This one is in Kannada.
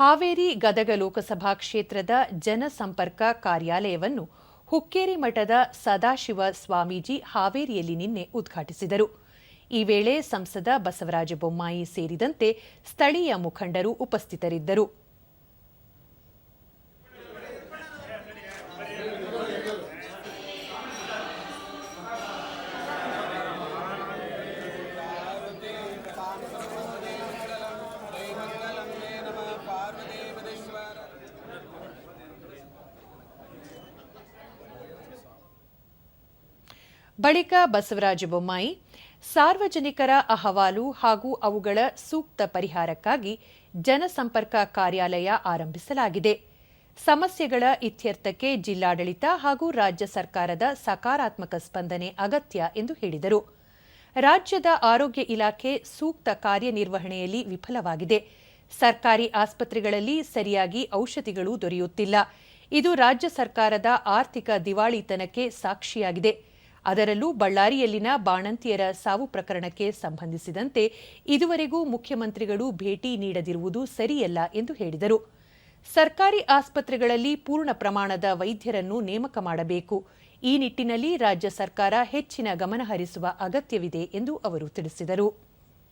ಹಾವೇರಿ ಗದಗ ಲೋಕಸಭಾ ಕ್ಷೇತ್ರದ ಜನಸಂಪರ್ಕ ಕಾರ್ಯಾಲಯವನ್ನು ಹುಕ್ಕೇರಿ ಮಠದ ಸದಾಶಿವ ಸ್ವಾಮೀಜಿ ಹಾವೇರಿಯಲ್ಲಿ ನಿನ್ನೆ ಉದ್ಘಾಟಿಸಿದರು. ಈ ವೇಳೆ ಸಂಸದ ಬಸವರಾಜ ಬೊಮ್ಮಾಯಿ ಸೇರಿದಂತೆ ಸ್ಥಳೀಯ ಮುಖಂಡರು ಉಪಸ್ಥಿತರಿದ್ದರು. ಬಳಿಕ ಬಸವರಾಜ ಬೊಮ್ಮಾಯಿ ಸಾರ್ವಜನಿಕರ ಅಹವಾಲು ಹಾಗೂ ಅವುಗಳ ಸೂಕ್ತ ಪರಿಹಾರಕ್ಕಾಗಿ ಜನಸಂಪರ್ಕ ಕಾರ್ಯಾಲಯ ಆರಂಭಿಸಲಾಗಿದೆ. ಸಮಸ್ಯೆಗಳ ಇತ್ಯರ್ಥಕ್ಕೆ ಜಿಲ್ಲಾಡಳಿತ ಹಾಗೂ ರಾಜ್ಯ ಸರ್ಕಾರದ ಸಕಾರಾತ್ಮಕ ಸ್ಪಂದನೆ ಅಗತ್ಯ ಎಂದು ಹೇಳಿದರು. ರಾಜ್ಯದ ಆರೋಗ್ಯ ಇಲಾಖೆ ಸೂಕ್ತ ಕಾರ್ಯನಿರ್ವಹಣೆಯಲ್ಲಿ ವಿಫಲವಾಗಿದೆ. ಸರ್ಕಾರಿ ಆಸ್ಪತ್ರೆಗಳಲ್ಲಿ ಸರಿಯಾಗಿ ಔಷಧಿಗಳು ದೊರೆಯುತ್ತಿಲ್ಲ. ಇದು ರಾಜ್ಯ ಸರ್ಕಾರದ ಆರ್ಥಿಕ ದಿವಾಳಿತನಕ್ಕೆ ಸಾಕ್ಷಿಯಾಗಿದೆ. ಅದರಲ್ಲೂ ಬಳ್ಳಾರಿಯಲ್ಲಿನ ಬಾಣಂತಿಯರ ಸಾವು ಪ್ರಕರಣಕ್ಕೆ ಸಂಬಂಧಿಸಿದಂತೆ ಇದುವರೆಗೂ ಮುಖ್ಯಮಂತ್ರಿಗಳು ಭೇಟಿ ನೀಡದಿರುವುದು ಸರಿಯಲ್ಲ ಎಂದು ಹೇಳಿದರು. ಸರ್ಕಾರಿ ಆಸ್ಪತ್ರೆಗಳಲ್ಲಿ ಪೂರ್ಣ ಪ್ರಮಾಣದ ವೈದ್ಯರನ್ನು ನೇಮಕ ಮಾಡಬೇಕು. ಈ ನಿಟ್ಟಿನಲ್ಲಿ ರಾಜ್ಯ ಸರ್ಕಾರ ಹೆಚ್ಚಿನ ಗಮನ ಹರಿಸುವ ಅಗತ್ಯವಿದೆ ಎಂದು ಅವರು ತಿಳಿಸಿದರು.